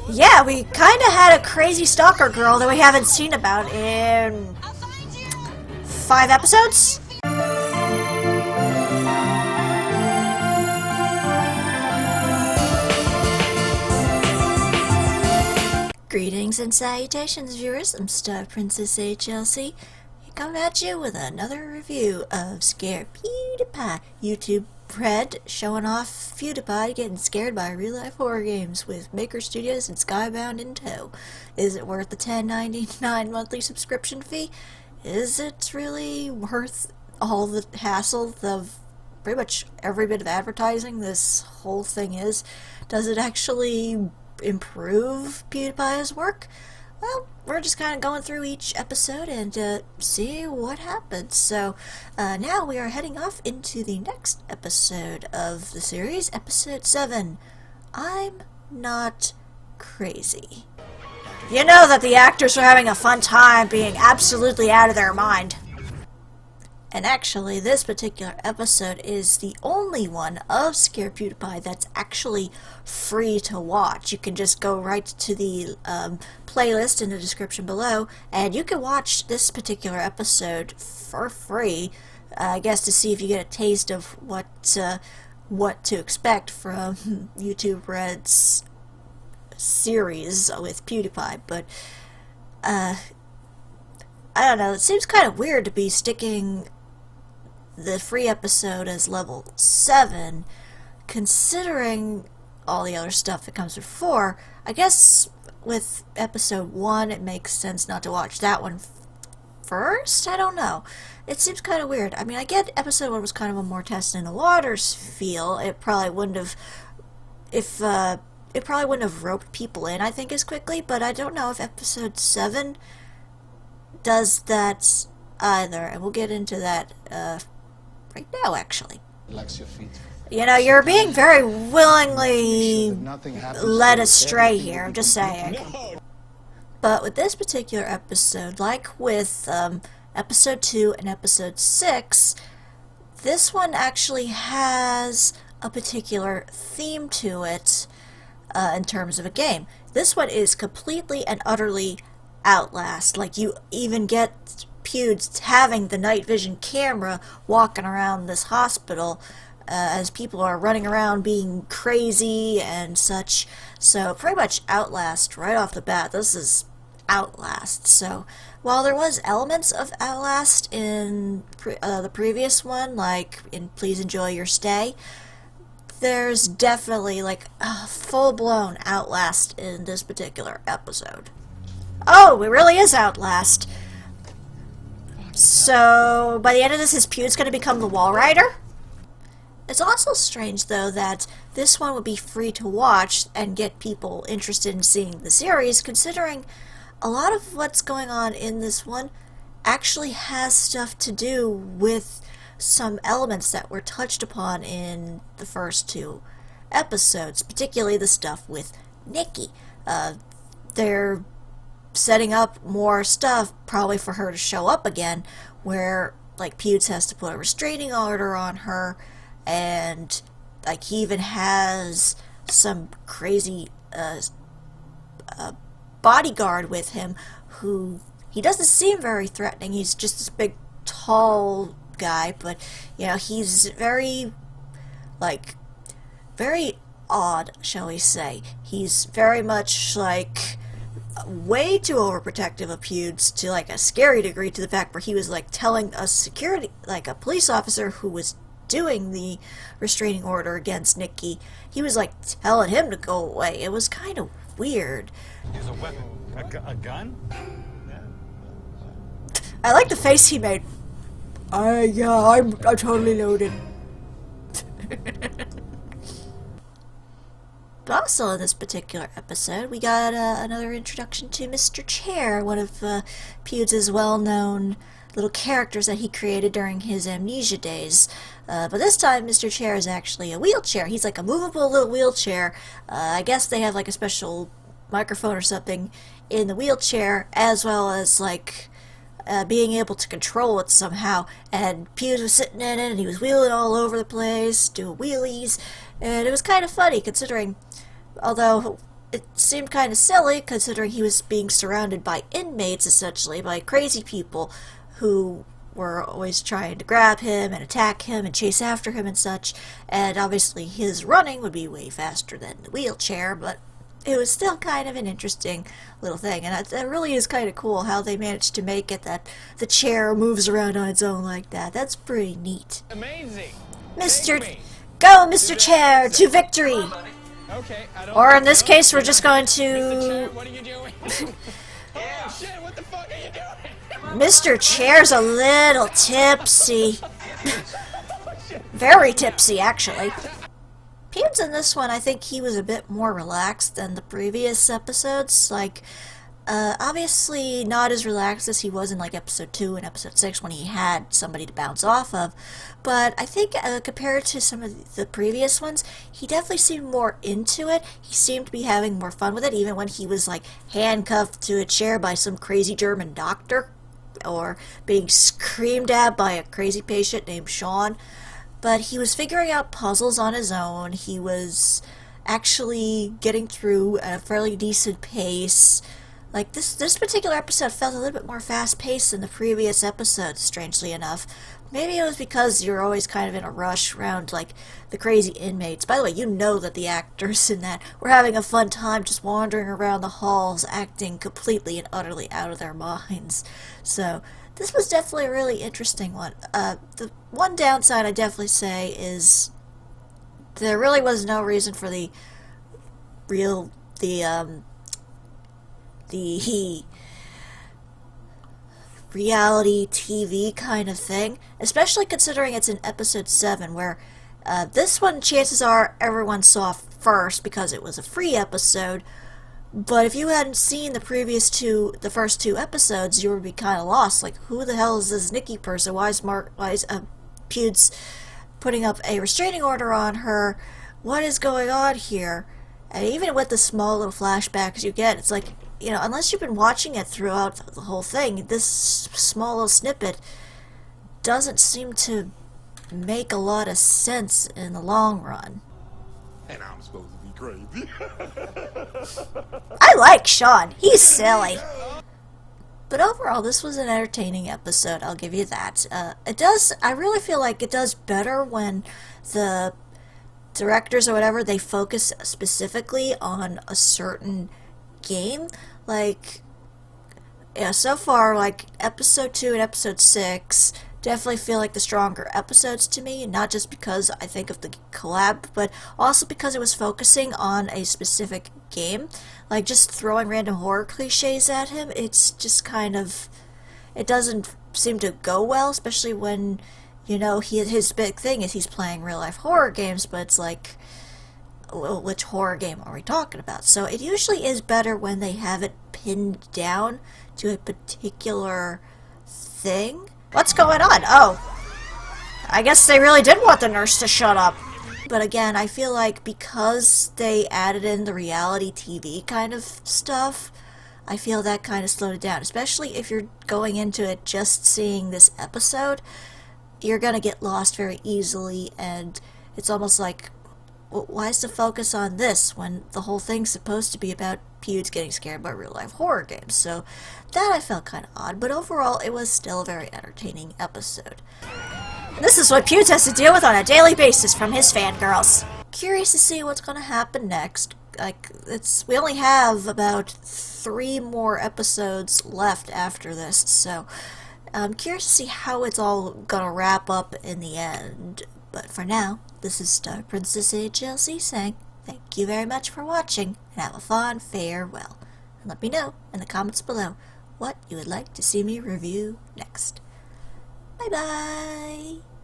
Yeah, we kind of had a crazy stalker girl that we haven't seen about in 5 episodes. Greetings and salutations, viewers. I'm StarPrincessHLC, coming at you with another review of Scare Pewdiepie. YouTube Red showing off Pewdiepie getting scared by real-life horror games with Maker Studios and Skybound in tow. Is it worth the $10.99 monthly subscription fee? Is it really worth all the hassle of pretty much every bit of advertising this whole thing is? Does it actually improve PewDiePie's work? Well, we're just kind of going through each episode and see what happens. So now we are heading off into the next episode of the series, episode 7. I'm not crazy. You know that the actors are having a fun time being absolutely out of their mind. And actually, this particular episode is the only one of Scare Pewdiepie that's actually free to watch. You can just go right to the playlist in the description below, and you can watch this particular episode for free, I guess, to see if you get a taste of what to expect from YouTube Red's series with PewDiePie. But I don't know, it seems kind of weird to be sticking the free episode as level 7, considering all the other stuff that comes before. I guess with episode 1 it makes sense not to watch that one first? I don't know. It seems kind of weird. I mean, I get episode 1 was kind of a more testing the waters feel. It probably wouldn't have, it probably wouldn't have roped people in, I think, as quickly, but I don't know if episode 7 does that either, and we'll get into that right now, actually. Relax your feet. You know, you're being very willingly led astray here, I'm just saying. But with this particular episode, like with episode 2 and episode 6, this one actually has a particular theme to it in terms of a game. This one is completely and utterly Outlast. Like, you even get Pewds having the night vision camera walking around this hospital as people are running around being crazy and such. So pretty much Outlast right off the bat. This is Outlast. So while there was elements of Outlast in the previous one, like in Please Enjoy Your Stay, there's definitely like a full-blown Outlast in this particular episode. Oh, it really is Outlast. So, by the end of this, is Pewds going to become the wall rider? It's also strange, though, that this one would be free to watch and get people interested in seeing the series, considering a lot of what's going on in this one actually has stuff to do with some elements that were touched upon in the first 2 episodes, particularly the stuff with Nikki. They're setting up more stuff probably for her to show up again, where like Pewds has to put a restraining order on her, and like he even has some crazy bodyguard with him who he doesn't seem very threatening. He's just this big tall guy, but you know, he's very odd, shall we say. He's very much like way too overprotective of Pewds, to like a scary degree, to the fact where he was like telling a security, like a police officer who was doing the restraining order against Nikki, he was like telling him to go away. It was kind of weird. Use a weapon. A gun? I like the face he made. I'm totally loaded. But also in this particular episode, we got another introduction to Mr. Chair, one of Pewds' well-known little characters that he created during his amnesia days. But this time, Mr. Chair is actually a wheelchair. He's like a movable little wheelchair. I guess they have like a special microphone or something in the wheelchair, as well as like being able to control it somehow. And Pewds was sitting in it, and he was wheeling all over the place, doing wheelies, and it was kind of funny, considering, although it seemed kind of silly considering he was being surrounded by inmates, essentially, by crazy people who were always trying to grab him and attack him and chase after him and such. And obviously his running would be way faster than the wheelchair, but it was still kind of an interesting little thing. And that really is kind of cool how they managed to make it that the chair moves around on its own like that. That's pretty neat. Amazing. Go, Mr. Chair, to victory! Okay, Or in this case, we're just going to... what are you doing? Oh shit, what the fuck are you doing? Mr. Chair's a little tipsy. Very tipsy, actually. Pewds in this one, I think he was a bit more relaxed than the previous episodes. Like, obviously not as relaxed as he was in like episode 2 and episode 6 when he had somebody to bounce off of, but I think compared to some of the previous ones, he definitely seemed more into it. He seemed to be having more fun with it, even when he was like handcuffed to a chair by some crazy German doctor, or being screamed at by a crazy patient named Sean. But he was figuring out puzzles on his own. He was actually getting through at a fairly decent pace. Like, this particular episode felt a little bit more fast-paced than the previous episodes, strangely enough. Maybe it was because you're always kind of in a rush around, like, the crazy inmates. By the way, you know that the actors in that were having a fun time just wandering around the halls, acting completely and utterly out of their minds. So, this was definitely a really interesting one. The one downside I definitely say is there really was no reason for the reality TV kind of thing, especially considering it's in episode 7, where this one, chances are, everyone saw first because it was a free episode. But if you hadn't seen the first two episodes, you would be kind of lost. Like, who the hell is this Nikki person? Why is Pewds putting up a restraining order on her? What is going on here? And even with the small little flashbacks you get, it's like, you know, unless you've been watching it throughout the whole thing, this small little snippet doesn't seem to make a lot of sense in the long run. And I'm supposed to be crazy. I like Sean. He's silly. But overall, this was an entertaining episode, I'll give you that. I really feel like it does better when the directors or whatever, they focus specifically on a certain game. Like, yeah, so far, like, episode 2 and episode 6 definitely feel like the stronger episodes to me, not just because I think of the collab, but also because it was focusing on a specific game. Like, just throwing random horror cliches at him, it's just kind of, it doesn't seem to go well, especially when, you know, his big thing is he's playing real-life horror games, but it's like, well, which horror game are we talking about? So it usually is better when they have it pinned down to a particular thing. What's going on? Oh, I guess they really did want the nurse to shut up. But again, I feel like because they added in the reality TV kind of stuff, I feel that kind of slowed it down. Especially if you're going into it just seeing this episode, you're going to get lost very easily, and it's almost like, well, why is the focus on this when the whole thing's supposed to be about Pewds getting scared by real-life horror games? So that I felt kind of odd, but overall it was still a very entertaining episode. And this is what Pewds has to deal with on a daily basis from his fangirls. Curious to see what's going to happen next. Like, we only have about 3 more episodes left after this, so I'm curious to see how it's all going to wrap up in the end. But for now, this is StarPrincessHLC saying thank you very much for watching, and have a fond farewell. And let me know in the comments below what you would like to see me review next. Bye bye!